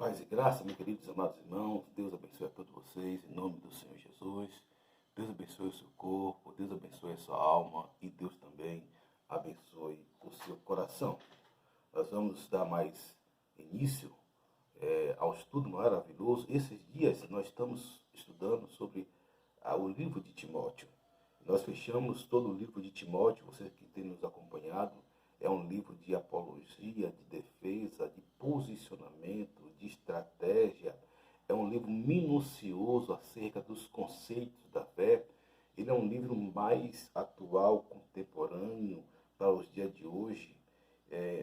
Paz e graça, meus queridos amados irmãos, Deus abençoe a todos vocês, em nome do Senhor Jesus. Deus abençoe o seu corpo, Deus abençoe a sua alma e Deus também abençoe o seu coração. Nós vamos dar mais início ao estudo maravilhoso. Esses dias nós estamos estudando sobre o livro de Timóteo. Nós fechamos todo o livro de Timóteo, você que tem nos acompanhado. É um livro de apologia, de defesa, de posicionamento, de estratégia. É um livro minucioso acerca dos conceitos da fé. Ele é um livro mais atual, contemporâneo para os dias de hoje,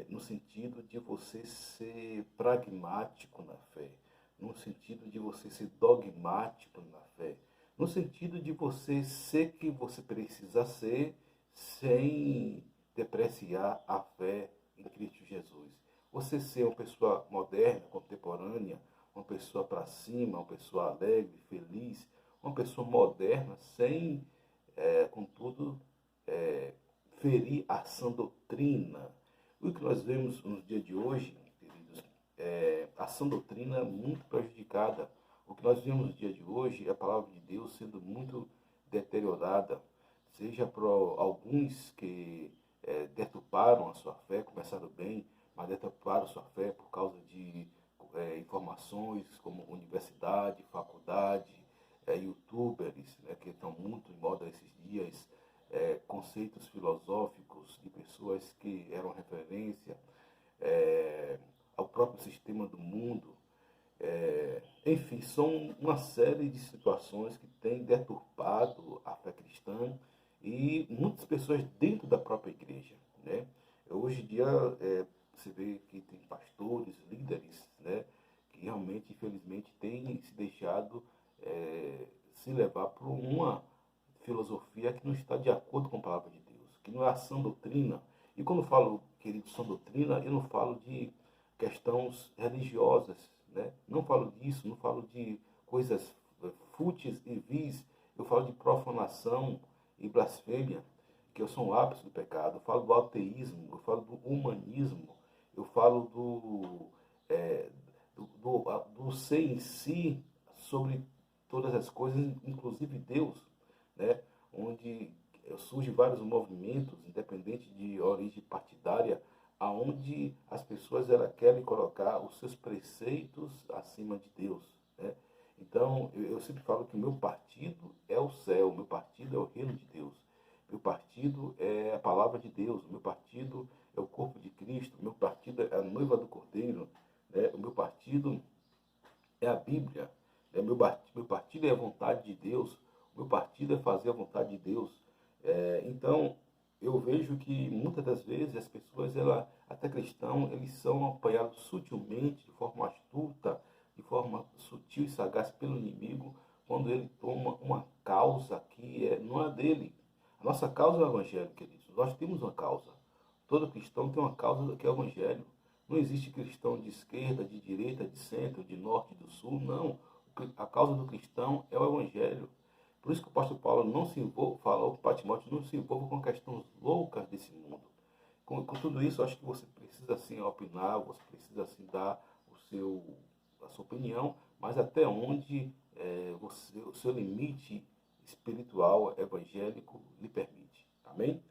no sentido de você ser pragmático na fé, no sentido de você ser dogmático na fé, no sentido de você ser quem você precisa ser sem depreciar a fé em Cristo Jesus. Você ser uma pessoa moderna, contemporânea, uma pessoa para cima, uma pessoa alegre, feliz, uma pessoa moderna, sem, contudo, ferir a sã doutrina. O que nós vemos nos dias de hoje, queridos, a sã doutrina é muito prejudicada. O que nós vemos nos dias de hoje é a palavra de Deus sendo muito deteriorada, seja por alguns que deturparam a sua fé, começaram bem, mas deturparam a sua fé por causa de informações como universidade, faculdade, youtubers, né, que estão muito em moda esses dias, conceitos filosóficos de pessoas que eram referência ao próprio sistema do mundo. Enfim, são uma série de situações que têm deturpado a fé cristã e muitas pessoas dentro da própria igreja, né? Hoje em dia, você vê que tem pastores, líderes, né, que realmente, infelizmente, têm se deixado se levar por uma filosofia que não está de acordo com a palavra de Deus, que não é a sã doutrina. E quando eu falo, querido, sã doutrina, eu não falo de questões religiosas, né? Não falo disso, não falo de coisas fúteis e vis, eu falo de profanação e blasfêmia, que são o ápice do pecado. Eu falo do ateísmo, eu falo do humanismo, eu falo do ser em si sobre todas as coisas, inclusive Deus, né? Onde surgem vários movimentos, independente de origem partidária, aonde as pessoas querem colocar os seus preceitos acima de Deus, né? Então, eu sempre falo que o meu partido é o céu, o meu partido é o reino de Deus, meu partido é a palavra de Deus, o meu partido é o corpo de Cristo, o meu partido é a noiva do Cordeiro, né? O meu partido é a Bíblia, né? Meu partido é a vontade de Deus, o meu partido é fazer a vontade de Deus. Então, eu vejo que muitas das vezes as pessoas, até cristãos, eles são apanhados sutilmente, de forma astuta, de forma sutil e sagaz pelo inimigo, quando ele toma uma causa que não é dele. A nossa causa é o Evangelho, queridos. Nós temos uma causa. Todo cristão tem uma causa que é o Evangelho. Não existe cristão de esquerda, de direita, de centro, de norte, do sul, não. A causa do cristão é o Evangelho. Por isso que o apóstolo Paulo não se envolve, falou para Timóteo, não se envolva com questões loucas desse mundo. Com tudo isso, eu acho que você precisa assim opinar, você precisa assim dar a sua opinião, mas até onde o seu limite espiritual, evangélico, lhe permite. Amém?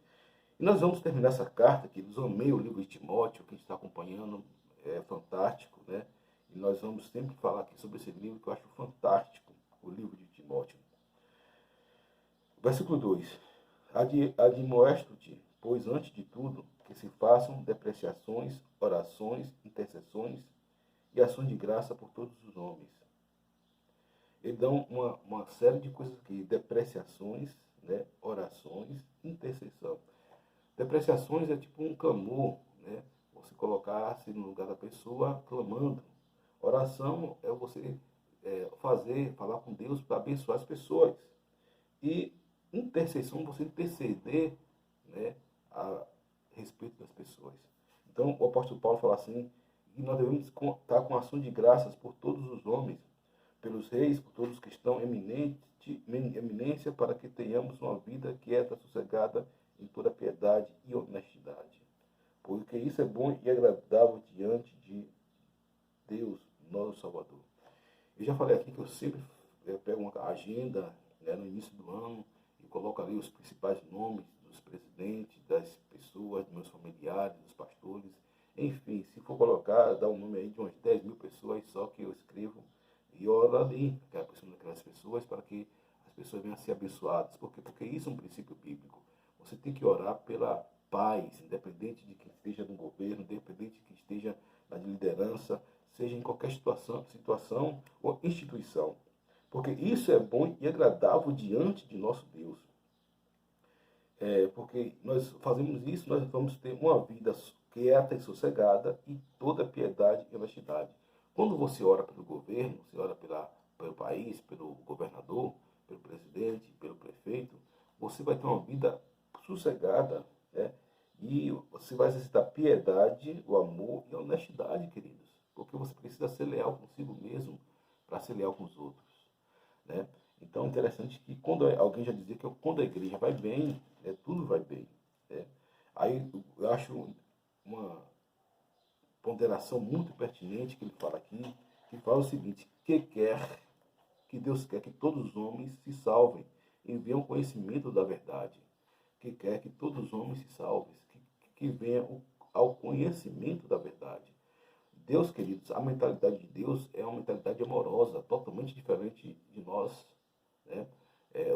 E nós vamos terminar essa carta, queridos. Eu amei o livro de Timóteo, que a gente está acompanhando, é fantástico, né? E nós vamos sempre falar aqui sobre esse livro, que eu acho fantástico, o livro de Timóteo. Versículo 2. Admoesto-te, pois antes de tudo, que se façam depreciações, orações, intercessões e ações de graça por todos os homens. Ele dá uma série de coisas aqui, depreciações, né, orações, intercessão. Depreciações é tipo um clamor, né? Você colocar-se no lugar da pessoa clamando. Oração é você falar com Deus para abençoar as pessoas. E intercessão, você interceder, né, a respeito das pessoas. Então, o apóstolo Paulo fala assim, que nós devemos estar com ação de graças por todos os homens, pelos reis, por todos os que estão eminência, para que tenhamos uma vida quieta, sossegada, em toda piedade e honestidade. Porque isso é bom e agradável diante de Deus, nosso Salvador. Eu já falei aqui que eu sempre pego uma agenda, né, no início do ano e coloco ali os principais nomes dos presidentes, das pessoas, dos meus familiares, dos pastores. Enfim, se for colocar, dá um nome aí de umas 10 mil pessoas só que eu escrevo e oro ali aquelas pessoas para que as pessoas venham a ser abençoadas. Por quê? Porque isso é um princípio bíblico. Você tem que orar pela paz, independente de quem esteja no governo, independente de quem esteja na liderança, seja em qualquer situação ou instituição. Porque isso é bom e agradável diante de nosso Deus. Porque nós fazemos isso, nós vamos ter uma vida quieta e sossegada e toda piedade e honestidade. Quando você ora pelo governo, você ora pelo país, pelo governador, pelo presidente, pelo prefeito, você vai ter uma vida sossegada, né? E você vai exercitar piedade, o amor e a honestidade, queridos. Porque você precisa ser leal consigo mesmo para ser leal com os outros, né? Então, é interessante que quando alguém já dizia que quando a igreja vai bem, tudo vai bem, né? Aí eu acho uma ponderação muito pertinente que ele fala aqui, que fala o seguinte, que Deus quer que todos os homens se salvem e venham conhecimento da verdade. Que quer que todos os homens se salvem, que venham ao conhecimento da verdade. Deus, queridos, a mentalidade de Deus é uma mentalidade amorosa, totalmente diferente de nós, né?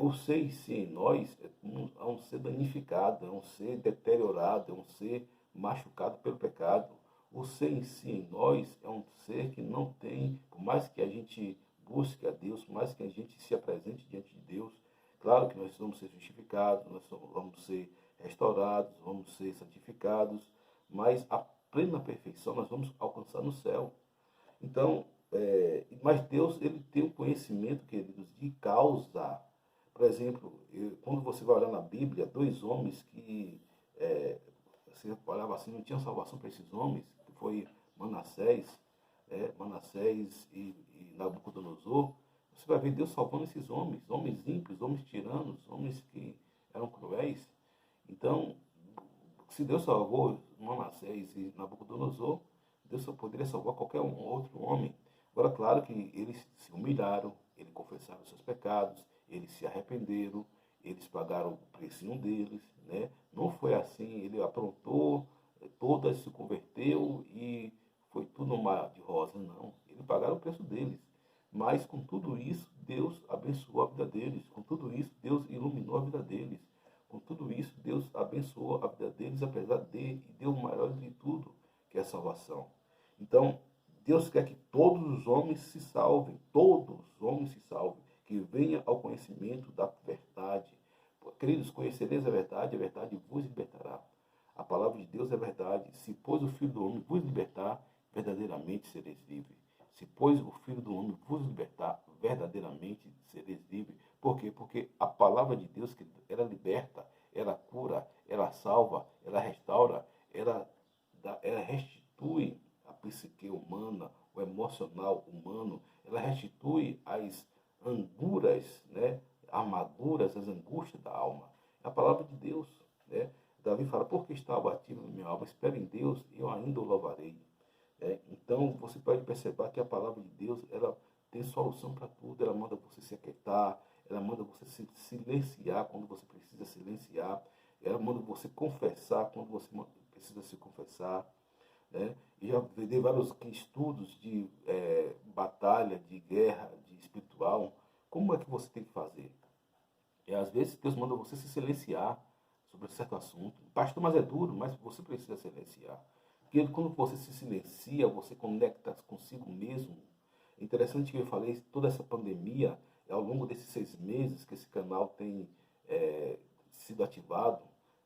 O ser em si em nós é um ser danificado, é um ser deteriorado, é um ser machucado pelo pecado. O ser em si em nós é um ser que não tem, por mais que a gente busque a Deus, por mais que a gente se apresente diante de Deus, claro que nós vamos ser justificados, nós vamos ser restaurados, vamos ser santificados, mas a plena perfeição nós vamos alcançar no céu. Então, mas Deus, ele tem o conhecimento, queridos, de causa. Por exemplo, quando você vai olhar na Bíblia, dois homens que, você olhava assim, não tinha salvação para esses homens, que foi Manassés, Manassés e Nabucodonosor. Você vai ver Deus salvando esses homens, homens ímpios, homens tiranos, homens que eram cruéis. Então, se Deus salvou Manassés e Nabucodonosor, Deus só poderia salvar qualquer outro homem. Agora, claro que eles se humilharam, eles confessaram seus pecados, eles se arrependeram, eles pagaram o precinho deles, né? Não foi assim, ele aprontou, todas se converteu e foi tudo um mar de rosa, não. Eles pagaram o preço deles. Mas com tudo isso, Deus abençoou a vida deles. Com tudo isso, Deus iluminou a vida deles. Com tudo isso, Deus abençoou a vida deles, apesar de, e deu o maior de tudo, que é a salvação. Então, Deus quer que todos os homens se salvem, todos os homens se salvem, que venham ao conhecimento da verdade. Queridos, conhecereis a verdade vos libertará. A palavra de Deus é verdade. Se, pois, o Filho do Homem vos libertar, verdadeiramente sereis livres. Se, pois, o Filho do Homem vos libertar, verdadeiramente sereis livres. Por quê? Porque a palavra de Deus, ela liberta, ela cura, ela salva, ela restaura, ela restitui a psique humana, o emocional humano, ela restitui as anguras, né? Amarguras, as angústias da alma. É a palavra de Deus, né? Davi fala, porque está abatido na minha alma, espere em Deus e eu ainda o louvarei. Então, você pode perceber que a palavra de Deus, ela tem solução para tudo, ela manda você se aquietar, ela manda você se silenciar quando você precisa silenciar, ela manda você confessar quando você precisa se confessar, né? E já dei vários estudos de batalha, de guerra, de espiritual, como é que você tem que fazer? Às vezes Deus manda você se silenciar sobre certo assunto. Pastor, mas é duro, mas você precisa silenciar. Porque quando você se silencia, você conecta consigo mesmo. É interessante que eu falei, toda essa pandemia, ao longo desses 6 meses que esse canal tem sido ativado,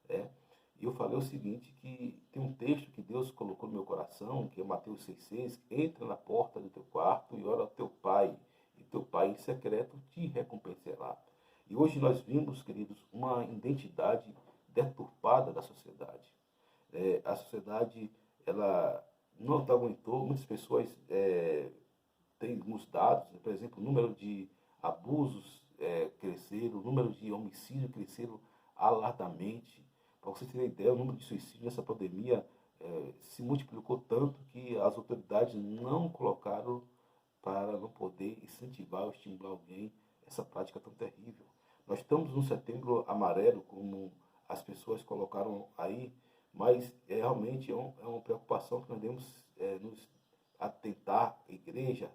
né? E eu falei o seguinte, que tem um texto que Deus colocou no meu coração, que é Mateus 6,6, entra na porta do teu quarto e ora ao teu pai, e teu pai em secreto te recompensará. E hoje nós vimos, queridos, uma identidade deturpada da sociedade. A sociedade, ela não aguentou, muitas pessoas têm nos dados, por exemplo, o número de abusos cresceram, o número de homicídios cresceram alarmamente. Para você ter ideia, o número de suicídios nessa pandemia se multiplicou tanto que as autoridades não colocaram poder incentivar ou estimular alguém essa prática tão terrível. Nós estamos no setembro amarelo, como as pessoas colocaram aí, mas realmente é uma preocupação que nós devemos nos atentar, a igreja,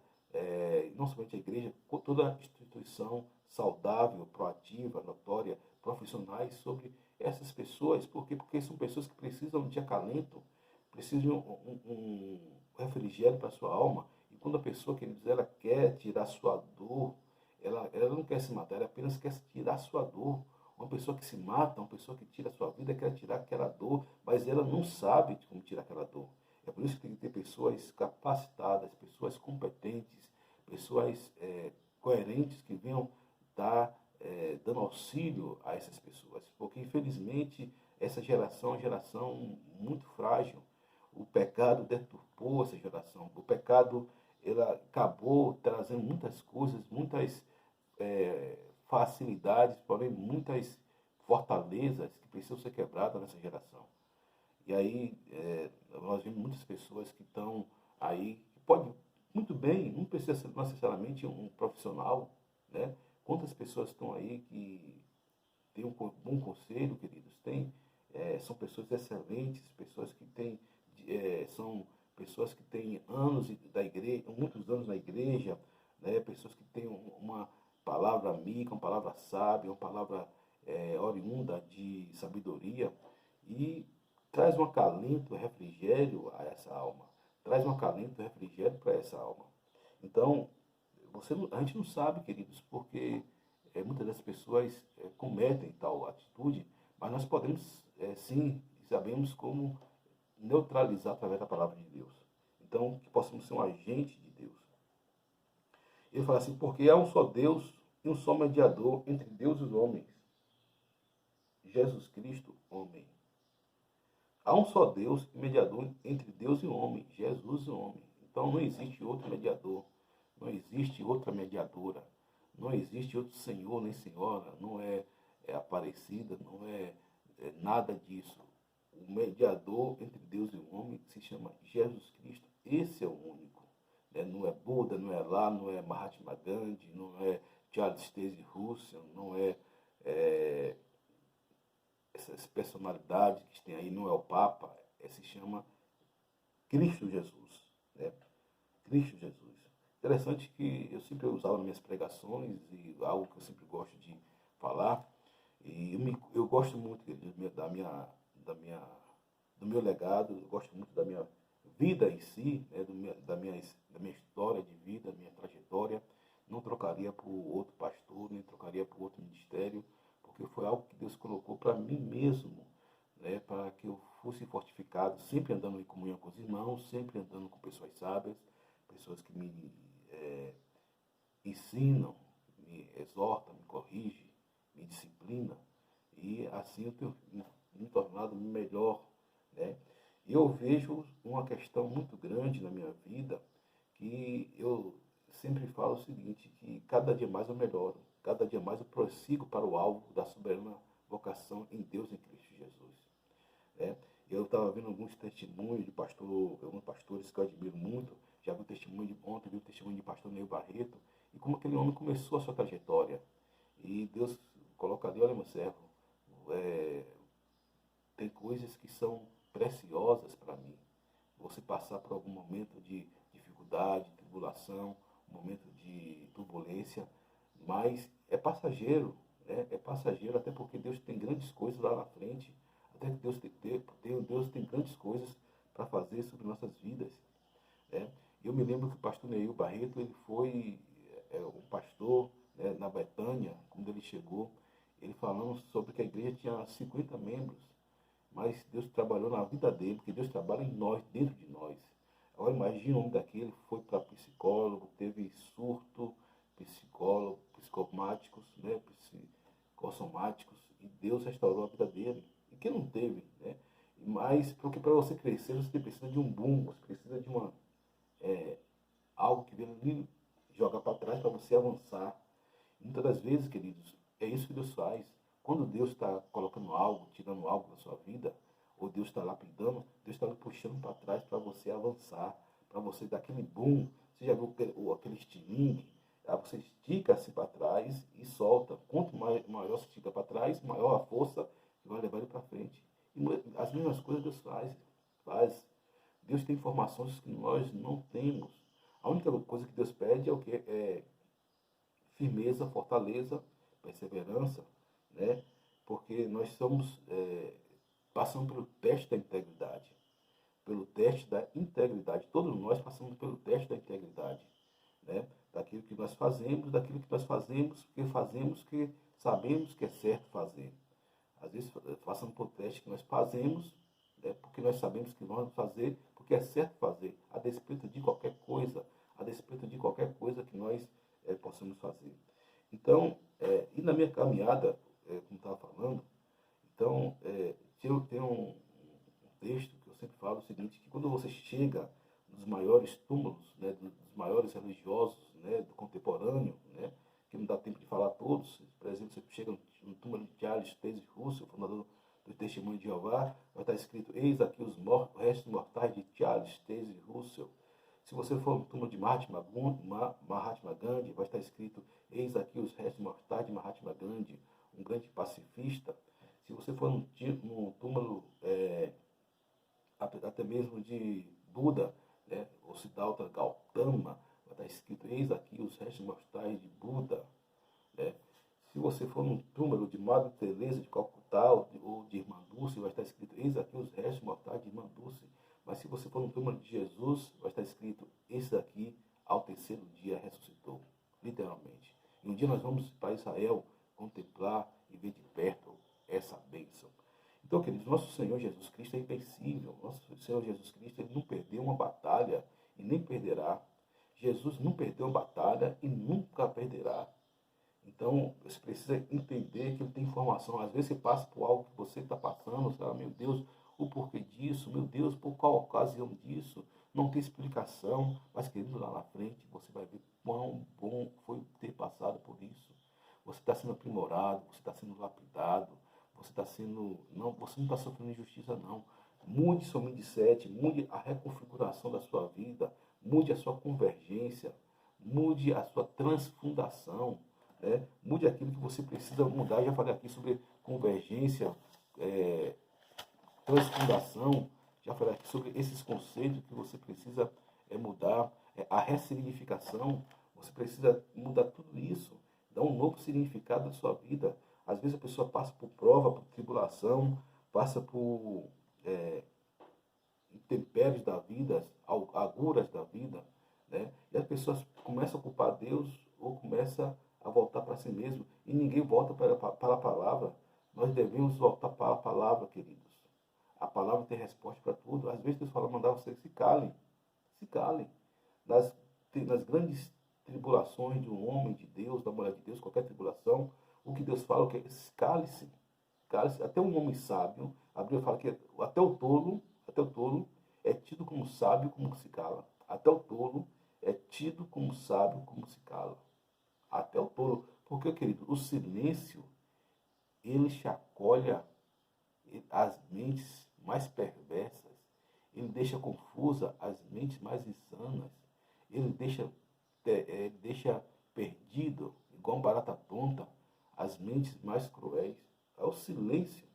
não somente a igreja, toda a instituição saudável, proativa, notória, profissionais sobre essas pessoas, porque são pessoas que precisam de acalento, precisam de um refrigério para a sua alma, e quando a pessoa, queridos, ela quer tirar sua dor, ela não quer se matar, ela apenas quer tirar sua dor. Uma pessoa que se mata, uma pessoa que tira a sua vida, quer tirar aquela dor, mas ela não sabe como tirar aquela dor. É por isso que tem que ter pessoas capacitadas, pessoas competentes, pessoas coerentes que venham estar dando auxílio a essas pessoas. Porque, infelizmente, essa geração é uma geração muito frágil. O pecado deturpou essa geração. O pecado ela acabou trazendo muitas coisas, muitas facilidades, porém muitas fortalezas que precisam ser quebradas nessa geração. E aí nós vemos muitas pessoas que estão aí, que podem muito bem, não precisa ser necessariamente um profissional, né? Quantas pessoas estão aí que têm um bom conselho, queridos? São pessoas excelentes, pessoas que são pessoas que têm da igreja, muitos anos na igreja, né? Pessoas que têm uma palavra amiga, uma palavra sábia, uma palavra oriunda de sabedoria e traz um acalento, refrigério a essa alma. Traz um acalento, refrigério para essa alma. Então, a gente não sabe, queridos, porque muitas das pessoas cometem tal atitude, mas nós podemos, sim, sabemos como neutralizar através da palavra de Deus. Então, que possamos ser um agente de Deus. Ele fala assim, porque há um só Deus e um só mediador entre Deus e os homens. Jesus Cristo, homem. Há um só Deus e mediador entre Deus e o homem, Jesus e o homem. Então não existe outro mediador, não existe outra mediadora, não existe outro senhor nem senhora, não é Aparecida, não é nada disso. O mediador entre Deus e o homem se chama Jesus Cristo. Esse é o único. Não é Buda, não é Lá, não é Mahatma Gandhi, não é Charles Taze Russell, não é essas personalidades que tem aí, não é o Papa, se chama Cristo Jesus. Né? Cristo Jesus. Interessante que eu sempre usava nas minhas pregações, e algo que eu sempre gosto de falar, e eu gosto muito do meu legado, eu gosto muito da minha vida em si, né? da minha história de vida, da minha trajetória. Não trocaria por outro pastor, nem trocaria por outro ministério, porque foi algo que Deus colocou para mim mesmo, né, para que eu fosse fortificado, sempre andando em comunhão com os irmãos, sempre andando com pessoas sábias, pessoas que me ensinam, me exortam, me corrigem, me disciplinam, e assim eu tenho me tornado melhor. Né? E eu vejo uma questão muito grande na minha vida, que eu sempre falo o seguinte, que cada dia mais eu melhoro, cada dia mais eu prossigo para o alvo da soberana vocação em Deus em Cristo Jesus. Né? Eu estava vendo alguns testemunhos de alguns pastores que eu admiro muito, já vi o testemunho ontem, vi o testemunho de pastor Neil Barreto, e como aquele homem começou a sua trajetória. E Deus coloca ali, olha meu servo, tem coisas que são preciosas para mim. Você passar por algum momento de dificuldade, tribulação, um momento de turbulência, mas é passageiro, né? É passageiro, até porque Deus tem grandes coisas lá na frente, até que Deus tem grandes coisas para fazer sobre nossas vidas. Né? Eu me lembro que o pastor Neil Barreto, ele foi um pastor, né, na Betânia, quando ele chegou, ele falando sobre que a igreja tinha 50 membros, mas Deus trabalhou na vida dele, porque Deus trabalha em nós, dentro de nós. Agora imagina um homem daquele, foi para psicólogo, teve surto, psicomáticos, né, psicossomáticos, e Deus restaurou a vida dele. E quem não teve, né? Mas porque para você crescer, você precisa de um boom, você precisa de algo que venha lhe jogar para trás para você avançar. Muitas das vezes, queridos, é isso que Deus faz. Quando Deus está colocando algo, tirando algo da sua vida, ou Deus está lapidando, Deus está lhe puxando para trás para você avançar, para você dar aquele boom, Você já viu aquele estilingue? Aí você estica assim para trás e solta. Quanto maior você estica para trás, maior a força que vai levar ele para frente. E as mesmas coisas Deus faz. Deus tem informações que nós não temos. A única coisa que Deus pede é o que? É firmeza, fortaleza, perseverança, né? Porque nós passamos pelo teste da integridade. Pelo teste da integridade. Todos nós passamos pelo teste da integridade, né? Daquilo que nós fazemos, que sabemos que é certo fazer. Às vezes passamos por teste que nós fazemos, né? Porque nós sabemos que nós vamos fazer, porque é certo fazer, a despeito de qualquer coisa, que nós possamos fazer. Então, e na minha caminhada, como estava falando, então, tem um texto que eu sempre falo o seguinte, que quando você chega nos maiores túmulos, né, dos maiores religiosos, né, do contemporâneo, né, que não dá tempo de falar todos, por exemplo, você chega no túmulo de Charles Taze Russell, fundador do Testemunho de Jeová, vai estar escrito, eis aqui os restos mortais de Charles Taze Russell. Se você for no túmulo de Mahatma Gandhi, vai estar escrito, eis aqui os restos mortais de Mahatma Gandhi, um grande pacifista. Se você for no túmulo até mesmo de Buda, né, ou Siddhartha Gautama, vai estar escrito, eis aqui os restos mortais de Buda. Né? Se você for no túmulo de Madre Teresa de Calcutá ou de Irmã Dulce, vai estar escrito, eis aqui os restos mortais de Irmã Dulce. Mas se você for no túmulo de Jesus, vai estar escrito, esse aqui ao terceiro dia ressuscitou, literalmente. E um dia nós vamos para Israel contemplar e ver de perto essa bênção. Então, queridos, nosso Senhor Jesus Cristo é invencível. Nosso Senhor Jesus Cristo, ele não perdeu uma batalha e nem perderá. Jesus não perdeu uma batalha e nunca perderá. Então, você precisa entender que ele tem informação. Às vezes você passa por algo que você está passando, você fala, meu Deus, o porquê disso, meu Deus, por qual ocasião disso, não tem explicação, mas querido, lá na frente você vai ver quão bom foi ter passado por isso. Você está sendo aprimorado, você está sendo lapidado, você não está sofrendo injustiça não. Mude seu mindset, mude a reconfiguração da sua vida, mude a sua convergência, mude a sua transfundação, né? Mude aquilo que você precisa mudar. Eu já falei aqui sobre convergência, transfundação, já falei aqui sobre esses conceitos que você precisa mudar, a ressignificação, você precisa mudar tudo isso, dar um novo significado à sua vida. Às vezes a pessoa passa por prova, por tribulação, passa por intempéries da vida, aguras da vida, né? E as pessoas começam a culpar Deus ou começam a voltar para si mesmo e ninguém volta para a palavra. Nós devemos voltar para a palavra, queridos. A palavra tem resposta para tudo. Às vezes Deus fala, mandar você se calem. Se calem. Nas grandes tribulações de um homem de Deus, da mulher de Deus, qualquer tribulação, o que Deus fala é que cale-se. Cale-se. Até um homem sábio, a Bíblia fala que até o tolo é tido como sábio como se cala. Até o tolo é tido como sábio como se cala. Até o tolo. Porque, querido, o silêncio, ele chacoalha as mentes mais perversas, ele deixa confusa as mentes mais insanas, ele deixa perdido, igual uma barata tonta, as mentes mais cruéis. É o silêncio.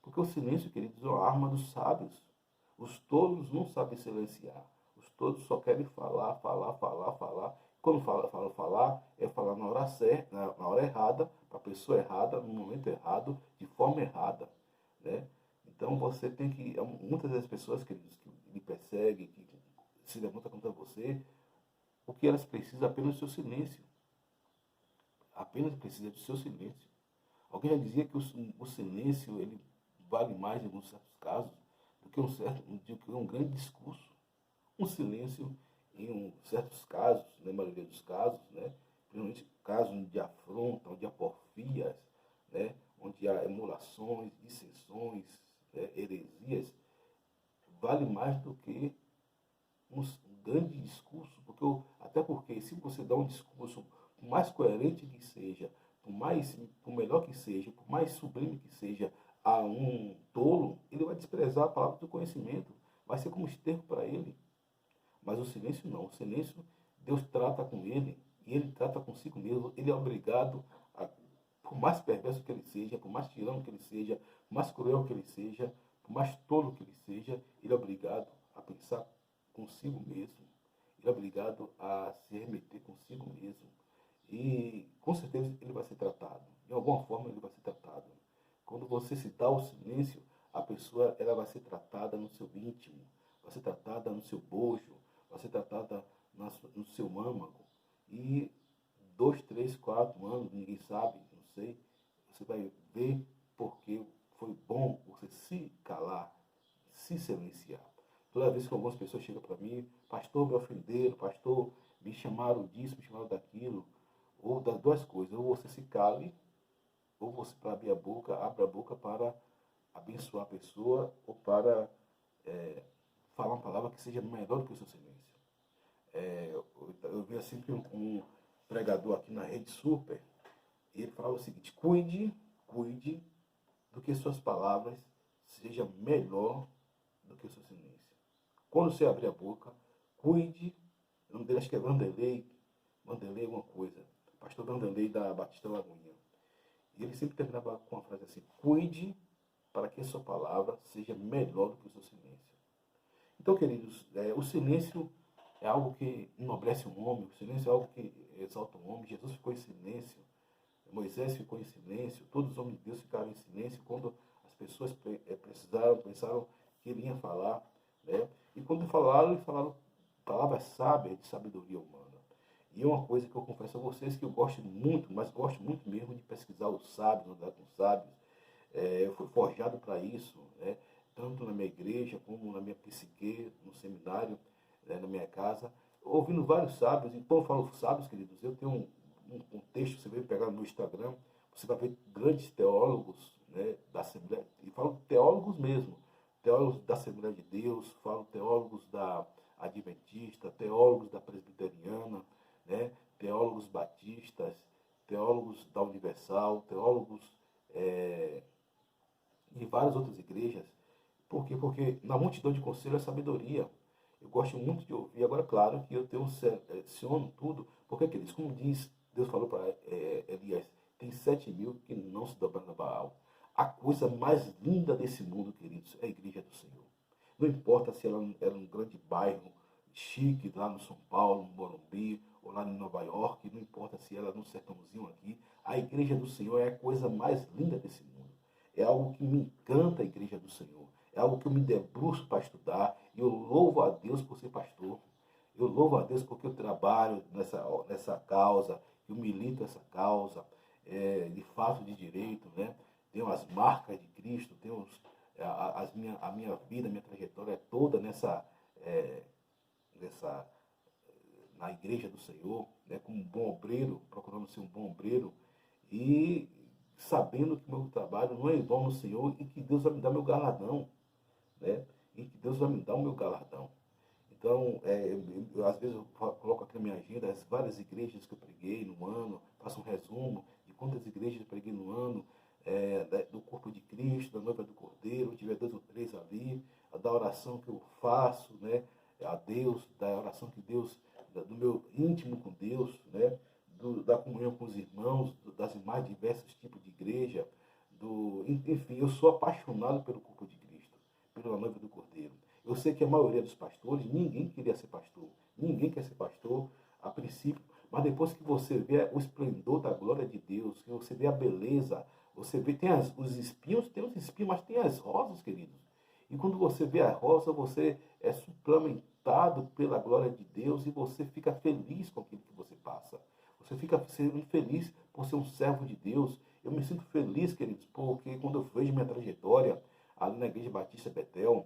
Porque o silêncio, queridos, é uma arma dos sábios. Os tolos não sabem silenciar. Os tolos só querem falar, falar, falar, falar. Quando falar, é falar na hora certa, na hora errada, para a pessoa errada, no momento errado, de forma errada. Né? Então você tem que. Muitas das pessoas, queridos, que lhe perseguem, que se levantam contra você, o que elas precisam é apenas do seu silêncio. Apenas precisa do seu silêncio. Alguém já dizia que o silêncio ele vale mais em alguns certos casos do que um grande discurso. Um silêncio em certos casos, na maioria dos casos, né? Principalmente casos de afronta, onde há porfias, né? Onde há emulações, dissensões, heresias, vale mais do que um grande discurso, até porque se você dá um discurso, por mais coerente que seja, por melhor que seja, por mais sublime que seja, a um tolo, ele vai desprezar a palavra do conhecimento, vai ser como esterco para ele. Mas o silêncio não. O silêncio, Deus trata com ele e ele trata consigo mesmo. Ele é obrigado a, por mais perverso que ele seja, por mais tirano que ele seja, por mais cruel que ele seja, por mais tolo que ele seja, ele é obrigado a pensar consigo mesmo. Ele é obrigado a se remeter consigo mesmo. E com certeza ele vai ser tratado. De alguma forma ele vai ser tratado. Quando você se dá o silêncio, a pessoa ela vai ser tratada no seu íntimo, vai ser tratada no seu bojo, vai ser tratada no seu âmago. E 2, 3, 4 anos, ninguém sabe, não sei, você vai ver porque foi bom você se calar, se silenciar. Toda vez que algumas pessoas chegam para mim, pastor, me ofenderam, pastor, me chamaram disso, me chamaram daquilo, ou das duas coisas, ou você se cale, ou você para abrir a boca, abre a boca para abençoar a pessoa, ou para falar uma palavra que seja melhor do que o seu silêncio. Eu via sempre um pregador aqui na Rede Super, e ele falava o seguinte: cuide do que suas palavras seja melhor do que o seu silêncio. Quando você abrir a boca, cuide. O nome dele acho que é Vanderlei alguma coisa. Pastor Vanderlei da Batista Lagoinha. E ele sempre terminava com uma frase assim: cuide para que a sua palavra seja melhor do que o seu silêncio. Então, queridos, o silêncio é algo que enobrece um homem, o silêncio é algo que exalta um homem. Jesus ficou em silêncio, Moisés ficou em silêncio, todos os homens de Deus ficaram em silêncio quando as pessoas pensaram que ele ia falar. Né? E quando falaram, palavras sábias de sabedoria humana. E é uma coisa que eu confesso a vocês que eu gosto muito, mas gosto muito mesmo de pesquisar os sábios, andar com os sábios. Eu fui forjado para isso, né? Tanto na minha igreja como na minha psique, no seminário, né? Na minha casa, ouvindo vários sábios. Então eu falo sábios, queridos, eu tenho um texto, você vai pegar no Instagram, você vai ver grandes teólogos, né, da Assembleia, e falo teólogos mesmo, teólogos da Assembleia de Deus, falo teólogos da Adventista, teólogos da Presbiteriana, né, teólogos batistas, teólogos da Universal, teólogos de várias outras igrejas. Por quê? Porque na multidão de conselho é sabedoria. Eu gosto muito de ouvir. Agora, claro que eu tenho seleciono tudo, porque, queridos, como diz, Deus falou para Elias, tem 7.000 que não se dobraram a Baal. A coisa mais linda desse mundo, queridos, é a igreja do Senhor. Não importa se ela era um grande bairro chique, lá no São Paulo, no Morumbi, ou lá em Nova York, não importa se ela é no sertãozinho aqui, a igreja do Senhor é a coisa mais linda desse mundo. É algo que me encanta a igreja do Senhor. É algo que eu me debruço para estudar. E eu louvo a Deus por ser pastor. Eu louvo a Deus porque eu trabalho nessa causa, eu milito essa causa, de fato de direito, né? Tenho as marcas de Cristo, tenho a minha vida, a minha trajetória é toda nessa, na igreja do Senhor, né? Como um bom obreiro, procurando ser um bom obreiro. E sabendo que meu trabalho não é em vão no Senhor e que Deus vai me dar meu galardão, né? E que Deus vai me dar o meu galardão. Então, às vezes eu coloco aqui na minha agenda as várias igrejas que eu preguei no ano, faço um resumo de quantas igrejas eu preguei no ano, do corpo de Cristo, da noiva do Cordeiro, tiver 2 ou 3 ali, da oração que eu faço, né, a Deus, da oração que Deus, do meu íntimo com Deus, né, da comunhão com os irmãos, das mais diversos tipos de igreja, enfim, eu sou apaixonado pelo corpo de Cristo, pela noiva do Cordeiro. Eu sei que a maioria dos pastores, ninguém queria ser pastor. Ninguém quer ser pastor a princípio. Mas depois que você vê o esplendor da glória de Deus, que você vê a beleza, você vê, os espinhos, tem os espinhos, mas tem as rosas, queridos. E quando você vê a rosa, você é suplementado pela glória de Deus e você fica feliz com aquilo que você passa. Você fica sendo feliz por ser um servo de Deus. Eu me sinto feliz, queridos, porque quando eu vejo minha trajetória ali na Igreja Batista Betel,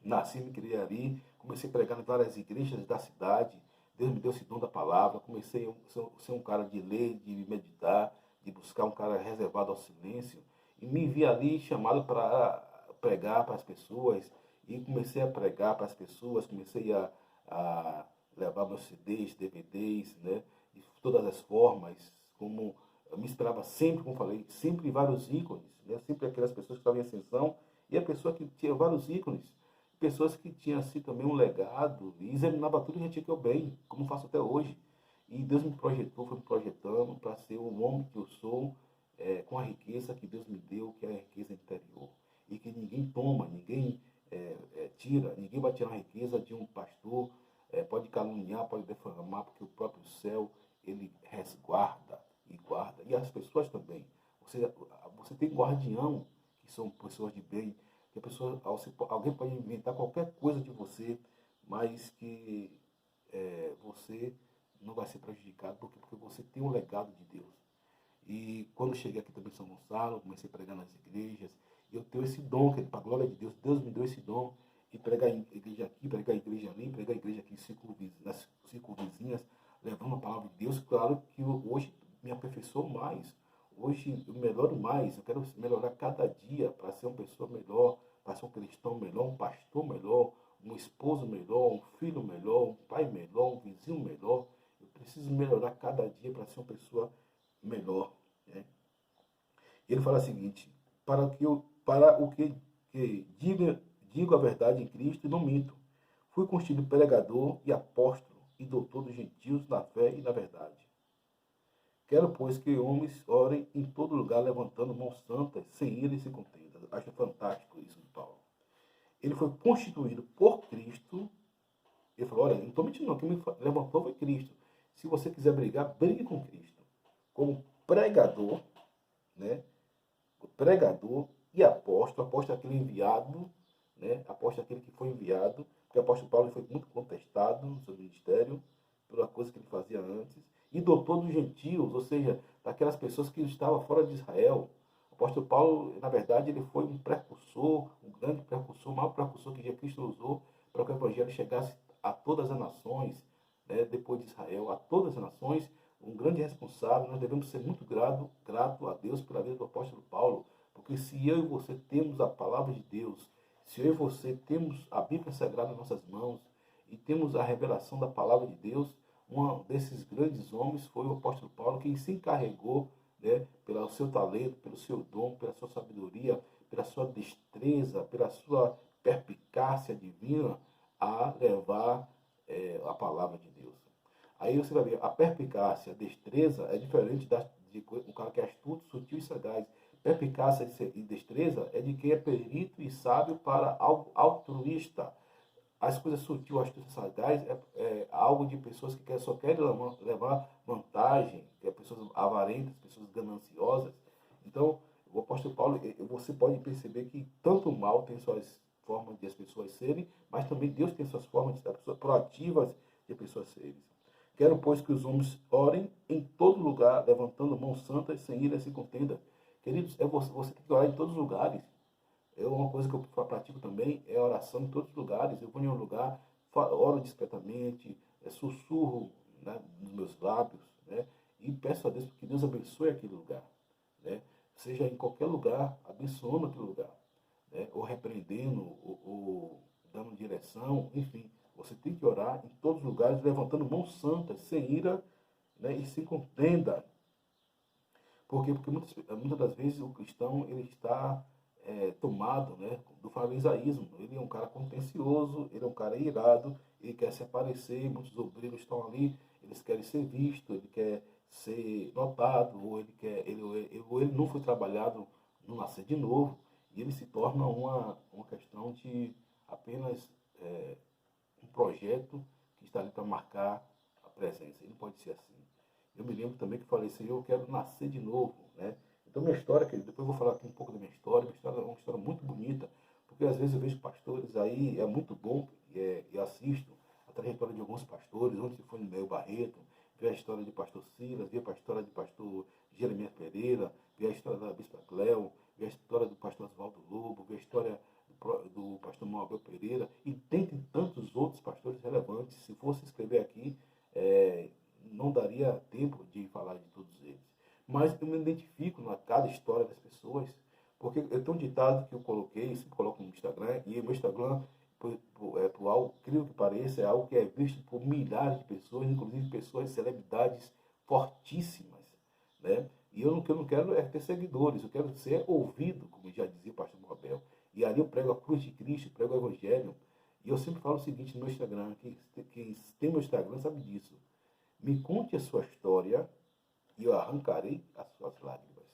nasci, me criei ali, comecei a pregar em várias igrejas da cidade. Deus me deu esse dom da palavra. Comecei a ser um cara de ler, de meditar, de buscar um cara reservado ao silêncio. E me vi ali chamado para pregar para as pessoas. E comecei a pregar para as pessoas, comecei a levar meus CDs, DVDs, né? De todas as formas, como eu me inspirava sempre, como falei, sempre vários ícones, né? Sempre aquelas pessoas que estavam em ascensão, e a pessoa que tinha vários ícones. pessoas que tinham assim também um legado e examinava tudo e já tinha que eu bem, como faço até hoje. E Deus me projetou, foi me projetando para ser o homem que eu sou, com a riqueza que Deus me deu, que é a riqueza interior. E que ninguém toma, ninguém tira, ninguém vai tirar a riqueza de um pastor, pode caluniar, pode defamar, porque o próprio céu, ele resguarda e guarda. E as pessoas também. Você tem guardião, que são pessoas de bem, que a pessoa, alguém pode inventar qualquer coisa de você, mas que você não vai ser prejudicado, porque você tem um legado de Deus. E quando cheguei aqui também em São Gonçalo, comecei a pregar nas igrejas, eu tenho esse dom, que para a glória de Deus, Deus me deu esse dom, de pregar em igreja aqui, pregar em igreja ali, pregar em igreja aqui nas circunvizinhas, levando a palavra de Deus. Claro que hoje me aperfeiçoo mais, hoje eu melhoro mais, eu quero melhorar cada dia para ser uma pessoa melhor, para ser um cristão melhor, um pastor melhor, um esposo melhor, um filho melhor, um pai melhor, um vizinho melhor. Eu preciso melhorar cada dia para ser uma pessoa melhor. Né? Ele fala o seguinte: para o que digo a verdade em Cristo e não minto. Fui constituído pregador e apóstolo e doutor dos gentios na fé e na verdade. Quero, pois, que homens orem em todo lugar, levantando mãos santas, sem ira e sem contenda. Acho fantástico isso de Paulo. Ele foi constituído por Cristo. Ele falou: olha, não estou mentindo, não. Quem me levantou foi Cristo. Se você quiser brigar, brigue com Cristo. Como pregador, né? Pregador e apóstolo. Apóstolo é aquele enviado, né? Apóstolo é aquele que foi enviado. Porque o apóstolo Paulo foi muito contestado no seu ministério pela coisa que ele fazia antes. E doutor dos gentios, ou seja, daquelas pessoas que estavam fora de Israel. O apóstolo Paulo, na verdade, ele foi um precursor, um grande precursor, o maior precursor que Jesus Cristo usou para que o evangelho chegasse a todas as nações, né, depois de Israel, a todas as nações. Um grande responsável. Nós devemos ser muito grato a Deus pela vida do apóstolo Paulo, porque se eu e você temos a palavra de Deus, se eu e você temos a Bíblia Sagrada em nossas mãos e temos a revelação da palavra de Deus, um desses grandes homens foi o apóstolo Paulo, quem se encarregou, né, pelo seu talento, pelo seu dom, pela sua sabedoria, pela sua destreza, pela sua perspicácia divina, a levar a palavra de Deus. Aí você vai ver, a perspicácia, a destreza é diferente de um cara que é astuto, sutil e sagaz. Perspicácia e destreza é de quem é perito e sábio para algo altruísta. As coisas sutil, astuta e sagaz é algo de pessoas que só querem levar vantagem, que é pessoas avarentas, pessoas gananciosas. Então, o apóstolo Paulo, você pode perceber que tanto o mal tem suas formas de as pessoas serem, mas também Deus tem suas formas de pessoas proativas de pessoas serem. Quero, pois, que os homens orem em todo lugar, levantando mãos santas, sem ira e sem contenda. Queridos, você tem que orar em todos os lugares. Uma coisa que eu pratico também é oração em todos os lugares. Eu vou em um lugar, oro discretamente, sussurro, né, nos meus lábios, né, e peço a Deus que Deus abençoe aquele lugar. Né, seja em qualquer lugar, abençoando aquele lugar. Né, ou repreendendo, ou dando direção, enfim. Você tem que orar em todos os lugares, levantando mãos santas, sem ira, né, e sem contenda. Por quê? Porque muitas das vezes o cristão ele está tomado, né, do farisaísmo. Ele é um cara contencioso, ele é um cara irado, ele quer se aparecer, muitos obreiros estão ali, eles querem ser vistos, ele quer ser notado, ou ele não foi trabalhado no nascer de novo, e ele se torna uma questão de apenas um projeto que está ali para marcar a presença. Ele não pode ser assim. Eu me lembro também que falei, Senhor, eu quero nascer de novo, né? Então minha história, querido, depois eu vou falar aqui um pouco da minha história é uma história muito bonita, porque às vezes eu vejo pastores aí, é muito bom, e assisto a trajetória de alguns pastores, onde foi no meu Barreto, vi a história de pastor Silas, vi a história de pastor Jeremias Pereira, vi a história da Bispa Cléo, vi a história do pastor Oswaldo Lobo, vi a história do pastor Moabel Pereira, e dentre tantos outros pastores relevantes. Se fosse escrever aqui, não daria tempo de falar de todos eles. Mas eu me identifico na cada história das pessoas, porque eu tenho um ditado que eu coloquei, sempre coloco no Instagram, e o meu Instagram, por algo, creio que pareça, é algo que é visto por milhares de pessoas, inclusive pessoas, celebridades fortíssimas, né? E eu não quero ter seguidores, eu quero ser ouvido, como já dizia o pastor Mabel. E ali eu prego a cruz de Cristo, prego o Evangelho. E eu sempre falo o seguinte no meu Instagram, quem tem meu Instagram sabe disso. Me conte a sua história e eu arrancarei as suas lágrimas.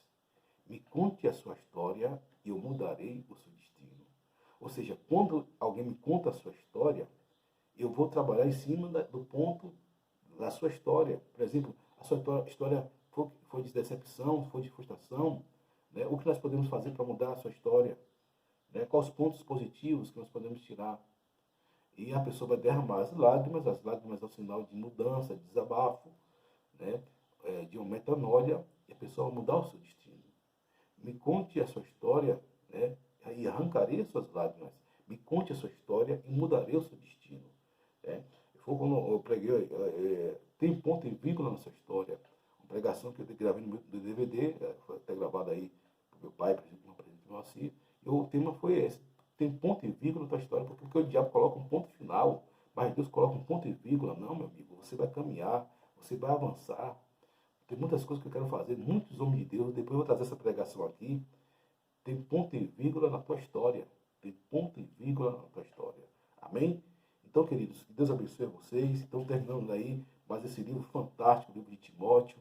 Me conte a sua história e eu mudarei o seu destino. Ou seja, quando alguém me conta a sua história, eu vou trabalhar em cima do ponto da sua história. Por exemplo, a sua história foi de decepção, foi de frustração, né? O que nós podemos fazer para mudar a sua história? Né? Quais os pontos positivos que nós podemos tirar? E a pessoa vai derramar as lágrimas é um sinal de mudança, de desabafo, né? De uma metanoia, e a pessoa vai mudar o seu destino. Me conte a sua história, né? E arrancarei as suas lágrimas. Me conte a sua história e mudarei o seu destino. Né? Foi quando eu preguei, tem ponto e vírgula na sua história. Uma pregação que eu gravei no meu DVD, foi até gravada aí para meu pai, no presidente Moacir. E o tema foi esse. Tem ponto e vírgula na tua história, porque o diabo coloca um ponto final, mas Deus coloca um ponto e vírgula. Não, meu amigo, você vai caminhar, você vai avançar. Tem muitas coisas que eu quero fazer, muitos homens de Deus. Depois eu vou trazer essa pregação aqui. Tem ponto e vírgula na tua história. Tem ponto e vírgula na tua história. Amém? Então, queridos, que Deus abençoe vocês. Estamos terminando aí mais esse livro fantástico, o livro de Timóteo.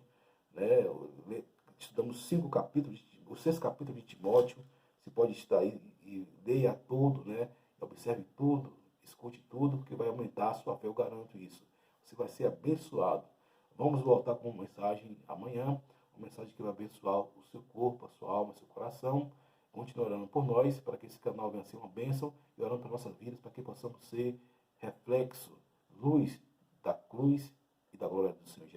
Né? Estudamos 5 capítulos, os 6 capítulos de Timóteo. Você pode estar aí e leia tudo, né? Observe tudo, escute tudo, porque vai aumentar a sua fé, eu garanto isso. Você vai ser abençoado. Vamos voltar com uma mensagem amanhã, uma mensagem que vai abençoar o seu corpo, a sua alma, o seu coração. Continue orando por nós, para que esse canal venha a ser uma bênção, e orando para nossas vidas, para que possamos ser reflexo, luz da cruz e da glória do Senhor Jesus.